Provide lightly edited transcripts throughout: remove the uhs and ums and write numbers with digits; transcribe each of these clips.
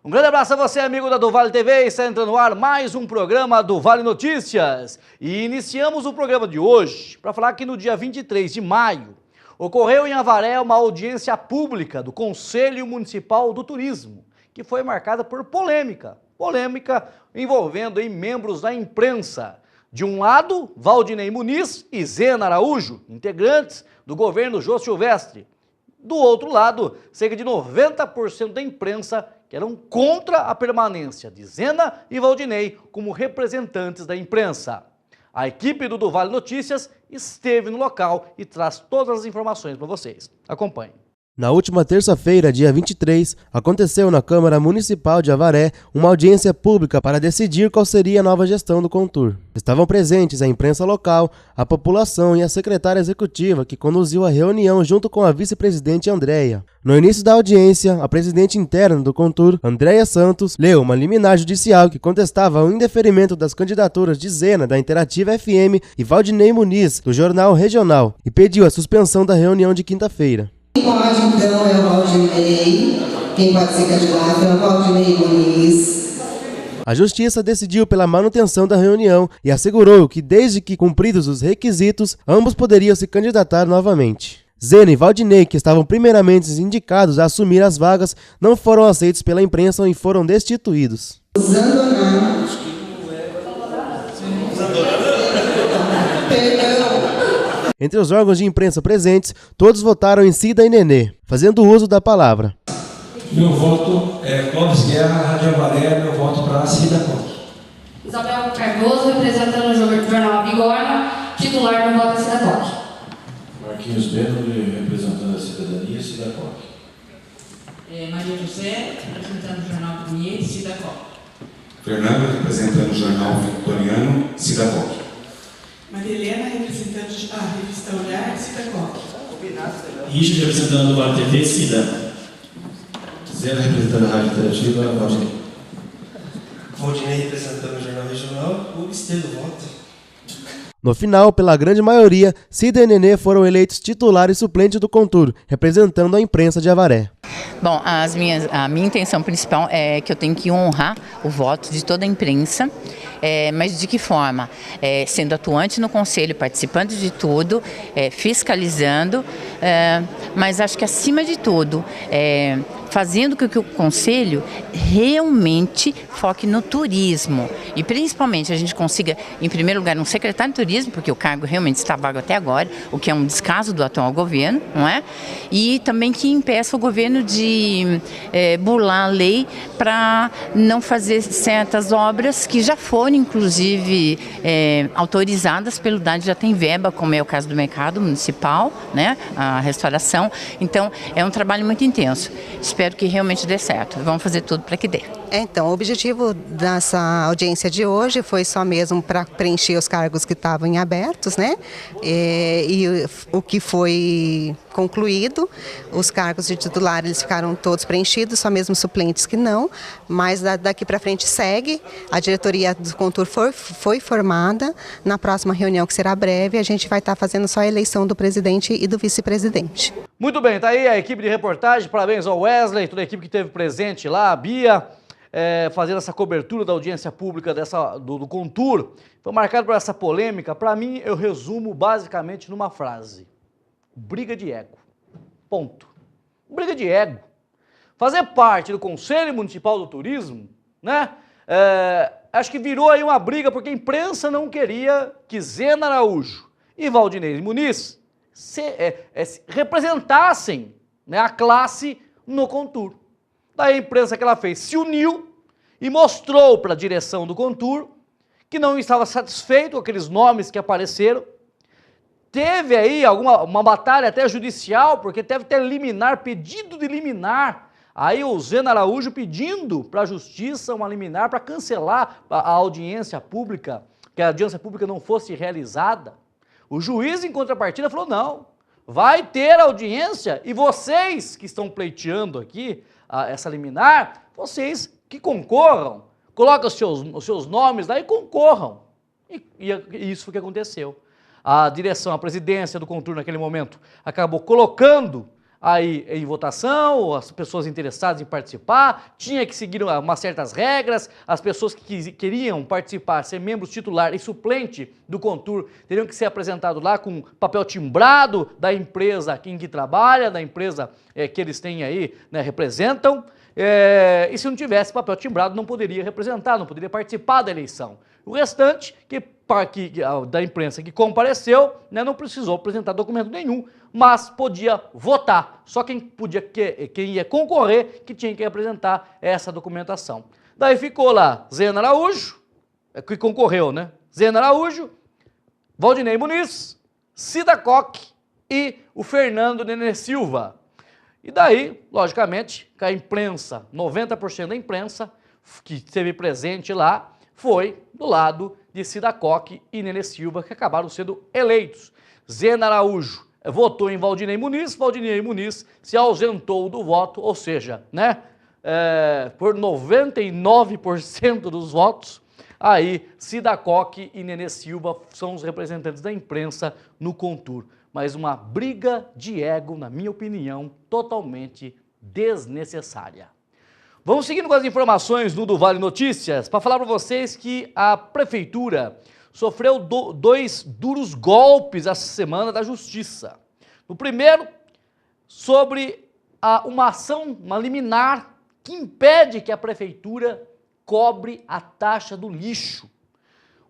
Um grande abraço a você, amigo da do Vale TV. Está entrando no ar mais um programa do Vale Notícias. E iniciamos o programa de hoje para falar que no dia 23 de maio ocorreu em Avaré uma audiência pública do Conselho Municipal do Turismo, que foi marcada por polêmica envolvendo membros da imprensa. De um lado, Valdinei Muniz e Zena Araújo, integrantes do governo Jô Silvestre. Do outro lado, cerca de 90% da imprensa que eram contra a permanência de Zena e Valdinei como representantes da imprensa. A equipe do Vale Notícias esteve no local e traz todas as informações para vocês. Acompanhe. Na última terça-feira, dia 23, aconteceu na Câmara Municipal de Avaré uma audiência pública para decidir qual seria a nova gestão do Contur. Estavam presentes a imprensa local, a população e a secretária executiva que conduziu a reunião junto com a vice-presidente Andréia. No início da audiência, a presidente interna do Contur, Andréia Santos, leu uma liminar judicial que contestava o indeferimento das candidaturas de Zena, da Interativa FM, e Valdinei Muniz, do Jornal Regional, e pediu a suspensão da reunião de quinta-feira. Quem pode, então, é o Valdinei. Quem pode ser candidato é o Valdinei Muniz. A Justiça decidiu pela manutenção da reunião e assegurou que, desde que cumpridos os requisitos, ambos poderiam se candidatar novamente. Zena e Valdinei, que estavam primeiramente indicados a assumir as vagas, não foram aceitos pela imprensa e foram destituídos. Entre os órgãos de imprensa presentes, todos votaram em Cida e Nenê, fazendo uso da palavra. Meu voto é Clóvis Guerra, Rádio Avaré, meu voto para Cida Coque. Isabel Cardoso, representando o Jornal Bigorna, titular do voto da Cida Coque. Marquinhos Beno, representando a Cidadania, Cida Coque. Maria José, representando o Jornal Pinheiro, Cida Coque. Fernando, representando o Jornal Vitoriano, Cida Coque. Maria Helena, representante da revista Olhar, Cida Coque. Richard, representando o Vale TV, Cida. Zena, representando a Rádio Interativa, Valdinei. Valdinei, representando o Jornal Regional, o Estedo voto. No final, pela grande maioria, Cida e Nenê foram eleitos titular e suplente do Contur, representando a imprensa de Avaré. Bom, a minha intenção principal é que eu tenho que honrar o voto de toda a imprensa, mas de que forma? Sendo atuante no conselho, participando de tudo, fiscalizando, mas acho que acima de tudo, fazendo com que o conselho realmente foque no turismo e principalmente a gente consiga, em primeiro lugar, um secretário de turismo, porque o cargo realmente está vago até agora, o que é um descaso do atual governo, não é? E também que impeça o governo de burlar a lei para não fazer certas obras que já foram, inclusive, autorizadas pelo DAD, já tem verba, como é o caso do mercado municipal, né? A restauração. Então, é um trabalho muito intenso. Espero que realmente dê certo. Vamos fazer tudo para que dê. Então, o objetivo dessa audiência de hoje foi só mesmo para preencher os cargos que estavam em abertos, né? E o que foi concluído, os cargos de titular eles ficaram todos preenchidos, só mesmo suplentes que não, mas daqui para frente segue. A diretoria do Contur foi formada. Na próxima reunião, que será breve, a gente vai estar fazendo só a eleição do presidente e do vice-presidente. Muito bem, tá aí a equipe de reportagem, parabéns ao Wesley, toda a equipe que esteve presente lá, a Bia, fazendo essa cobertura da audiência pública do Contur. Foi marcado por essa polêmica. Para mim, eu resumo basicamente numa frase: briga de ego. Ponto. Briga de ego. Fazer parte do Conselho Municipal do Turismo, né? Acho que virou aí uma briga porque a imprensa não queria que Zena Araújo e Valdinei Muniz representassem, né, a classe no Contur. Daí a imprensa que ela fez se uniu e mostrou para a direção do Contur que não estava satisfeito com aqueles nomes que apareceram. Teve aí uma batalha até judicial, porque deve ter liminar, pedido de liminar. Aí o Zena Araújo pedindo para a justiça uma liminar para cancelar a audiência pública, que a audiência pública não fosse realizada. O juiz, em contrapartida, falou: não, vai ter audiência e vocês que estão pleiteando aqui essa liminar, vocês que concorram, coloquem os seus nomes lá e concorram. E isso foi o que aconteceu. A direção, a presidência do Contur naquele momento acabou colocando aí em votação, as pessoas interessadas em participar, tinha que seguir umas certas regras, as pessoas que queriam participar, ser membros titular e suplente do Contur, teriam que ser apresentados lá com papel timbrado da empresa em que trabalha, da empresa que eles têm aí, né, representam, e se não tivesse papel timbrado não poderia representar, não poderia participar da eleição. O restante, da imprensa que compareceu, né, não precisou apresentar documento nenhum, mas podia votar. Só quem ia concorrer que tinha que apresentar essa documentação. Daí ficou lá Zena Araújo, que concorreu, né? Zena Araújo, Valdinei Muniz, Cida Koch e o Fernando Nenê Silva. E daí, logicamente, que a imprensa, 90% da imprensa que esteve presente lá, foi do lado de Cida Koch e Nenê Silva, que acabaram sendo eleitos. Zena Araújo votou em Valdinei Muniz se ausentou do voto, ou seja, né, por 99% dos votos, aí Cida Koch e Nenê Silva são os representantes da imprensa no Contur. Mas uma briga de ego, na minha opinião, totalmente desnecessária. Vamos seguindo com as informações no do Vale Notícias, para falar para vocês que a Prefeitura sofreu dois duros golpes essa semana da Justiça. O primeiro, sobre uma ação, uma liminar, que impede que a Prefeitura cobre a taxa do lixo.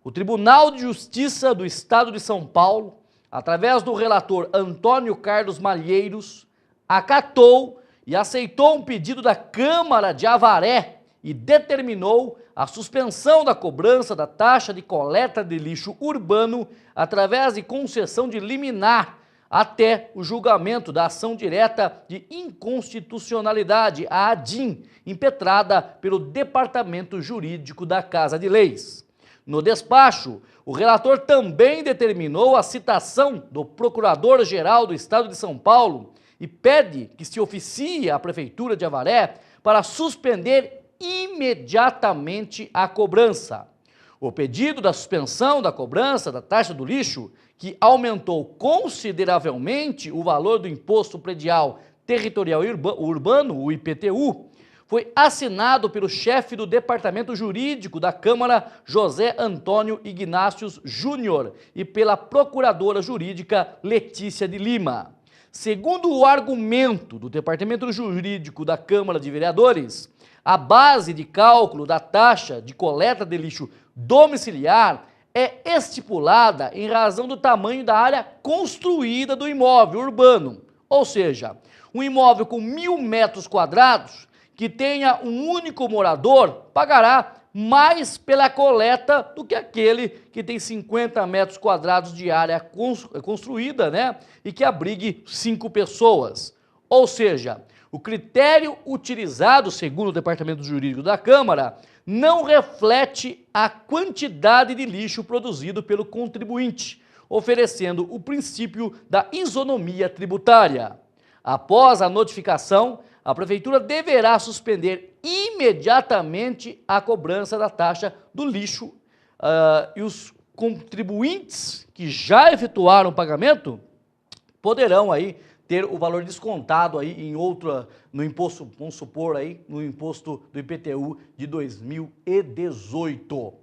O Tribunal de Justiça do Estado de São Paulo, através do relator Antônio Carlos Malheiros, acatou e aceitou um pedido da Câmara de Avaré e determinou a suspensão da cobrança da taxa de coleta de lixo urbano através de concessão de liminar até o julgamento da ação direta de inconstitucionalidade, a ADIM, impetrada pelo Departamento Jurídico da Casa de Leis. No despacho, o relator também determinou a citação do Procurador-Geral do Estado de São Paulo e pede que se oficie à Prefeitura de Avaré para suspender imediatamente a cobrança. O pedido da suspensão da cobrança da taxa do lixo, que aumentou consideravelmente o valor do Imposto Predial Territorial Urbano, o IPTU, foi assinado pelo chefe do Departamento Jurídico da Câmara, José Antônio Ignácios Júnior, e pela Procuradora Jurídica Letícia de Lima. Segundo o argumento do Departamento Jurídico da Câmara de Vereadores, a base de cálculo da taxa de coleta de lixo domiciliar é estipulada em razão do tamanho da área construída do imóvel urbano, ou seja, um imóvel com 1.000 metros quadrados que tenha um único morador pagará mais pela coleta do que aquele que tem 50 metros quadrados de área construída, né, e que abrigue 5 pessoas. Ou seja, o critério utilizado, segundo o Departamento Jurídico da Câmara, não reflete a quantidade de lixo produzido pelo contribuinte, oferecendo o princípio da isonomia tributária. Após a notificação, a Prefeitura deverá suspender imediatamente a cobrança da taxa do lixo e os contribuintes que já efetuaram o pagamento poderão aí ter o valor descontado aí no imposto, vamos supor aí, no imposto do IPTU de 2018.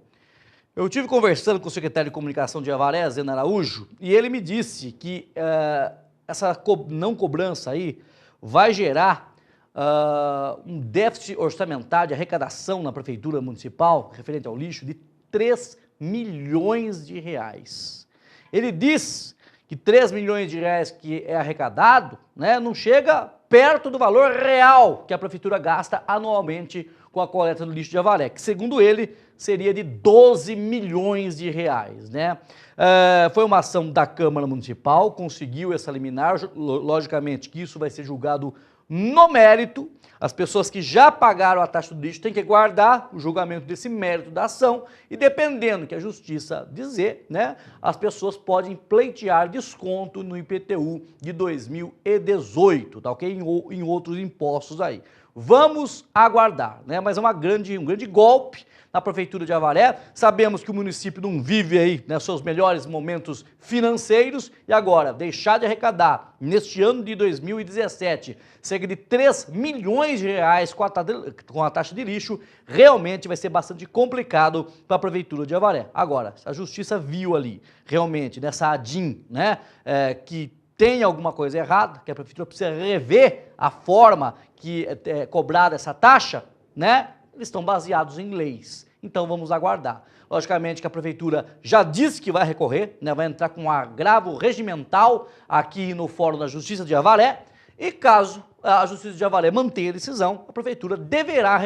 Eu tive conversando com o secretário de Comunicação de Avaré, Zena Araújo, e ele me disse que essa não cobrança aí vai gerar um déficit orçamentário de arrecadação na Prefeitura Municipal, referente ao lixo, de 3 milhões de reais. Ele diz que 3 milhões de reais que é arrecadado, né, não chega perto do valor real que a Prefeitura gasta anualmente com a coleta do lixo de Avaré, que segundo ele seria de 12 milhões de reais, né? Foi uma ação da Câmara Municipal, conseguiu essa liminar, logicamente que isso vai ser julgado no mérito. As pessoas que já pagaram a taxa do lixo têm que guardar o julgamento desse mérito da ação e, dependendo do que a Justiça dizer, né, as pessoas podem pleitear desconto no IPTU de 2018, tá ok? Em outros impostos aí. Vamos aguardar, né? Mas é um grande golpe na Prefeitura de Avaré. Sabemos que o município não vive aí, né, seus melhores momentos financeiros e agora deixar de arrecadar neste ano de 2017 cerca de 3 milhões de reais com a taxa de lixo realmente vai ser bastante complicado para a Prefeitura de Avaré. Agora, a Justiça viu ali realmente nessa ADIM, né, que tem alguma coisa errada, que a Prefeitura precisa rever a forma que é cobrada essa taxa, né? Eles estão baseados em leis. Então vamos aguardar. Logicamente que a Prefeitura já disse que vai recorrer, né? Vai entrar com um agravo regimental aqui no Fórum da Justiça de Avaré. E caso a Justiça de Avaré mantenha a decisão, a Prefeitura deverá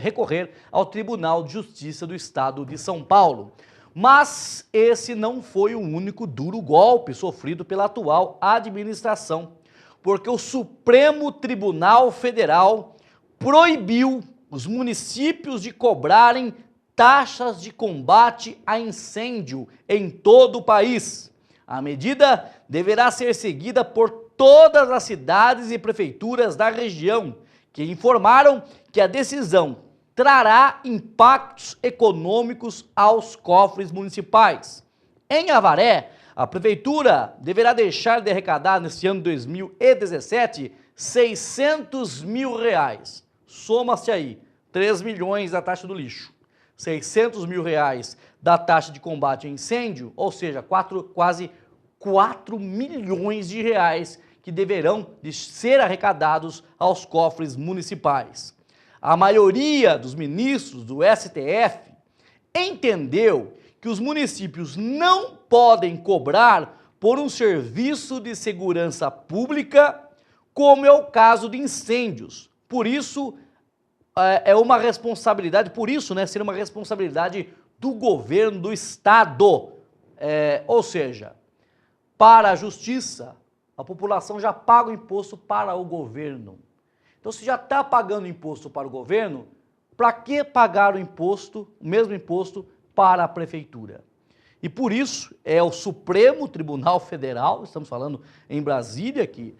recorrer ao Tribunal de Justiça do Estado de São Paulo. Mas esse não foi o único duro golpe sofrido pela atual administração, porque o Supremo Tribunal Federal proibiu os municípios de cobrarem taxas de combate a incêndio em todo o país. A medida deverá ser seguida por todas as cidades e prefeituras da região, que informaram que a decisão trará impactos econômicos aos cofres municipais. Em Avaré, a Prefeitura deverá deixar de arrecadar neste ano de 2017 600 mil reais. Soma-se aí 3 milhões da taxa do lixo, 600 mil reais da taxa de combate a incêndio, ou seja, quase 4 milhões de reais que deverão ser arrecadados aos cofres municipais. A maioria dos ministros do STF entendeu que os municípios não podem cobrar por um serviço de segurança pública, como é o caso de incêndios. Por isso, é uma responsabilidade, seria uma responsabilidade do governo do estado. Ou seja, para a justiça, a população já paga o imposto para o governo. Então, se já está pagando imposto para o governo, para que pagar o mesmo imposto para a prefeitura? E por isso é o Supremo Tribunal Federal, estamos falando em Brasília, que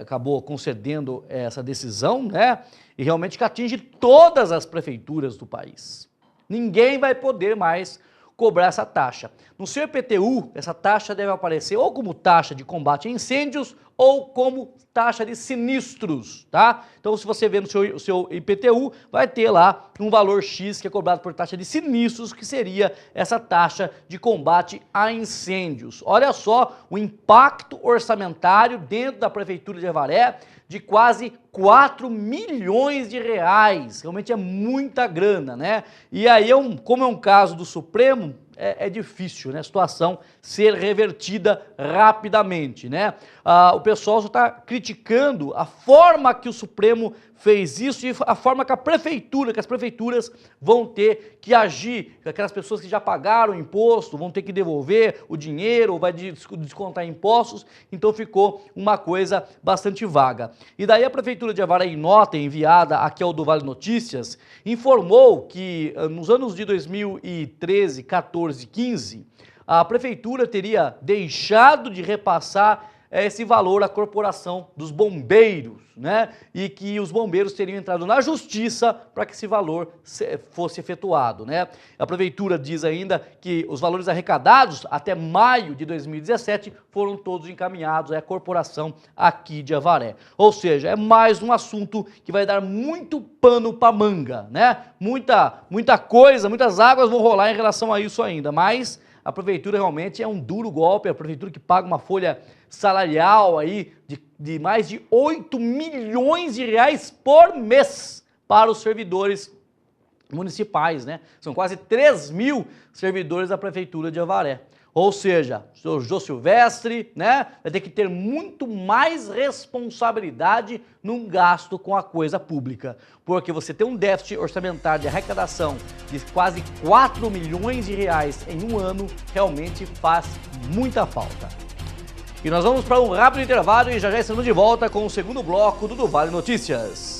acabou concedendo essa decisão, né? E realmente que atinge todas as prefeituras do país. Ninguém vai poder mais cobrar essa taxa. No seu IPTU, essa taxa deve aparecer ou como taxa de combate a incêndios ou como taxa de sinistros, tá? Então, se você vê no seu IPTU, vai ter lá um valor X que é cobrado por taxa de sinistros, que seria essa taxa de combate a incêndios. Olha só o impacto orçamentário dentro da Prefeitura de Avaré de quase 4 milhões de reais. Realmente é muita grana, né? E aí, como é um caso do Supremo, é difícil, né, a situação ser revertida rapidamente, né? O pessoal só está criticando a forma que o Supremo fez isso e a forma que as prefeituras vão ter que agir, aquelas pessoas que já pagaram o imposto vão ter que devolver o dinheiro ou vai descontar impostos, então ficou uma coisa bastante vaga. E daí a Prefeitura de Avaré, em nota enviada aqui ao do Vale Notícias, informou que nos anos de 2013, 14 e 15, a Prefeitura teria deixado de repassar esse valor à Corporação dos Bombeiros, né? E que os bombeiros teriam entrado na justiça para que esse valor fosse efetuado, né? A Prefeitura diz ainda que os valores arrecadados até maio de 2017 foram todos encaminhados à Corporação aqui de Avaré. Ou seja, é mais um assunto que vai dar muito pano para manga, né? Muita coisa, muitas águas vão rolar em relação a isso ainda, mas a Prefeitura realmente é um duro golpe, a Prefeitura que paga uma folha salarial aí de mais de 8 milhões de reais por mês para os servidores municipais, né? São quase 3 mil servidores da Prefeitura de Avaré. Ou seja, o Jô Silvestre, né, vai ter que ter muito mais responsabilidade num gasto com a coisa pública. Porque você tem um déficit orçamentário de arrecadação de quase 4 milhões de reais em um ano, realmente faz muita falta. E nós vamos para um rápido intervalo e já estamos de volta com o segundo bloco do Vale Notícias.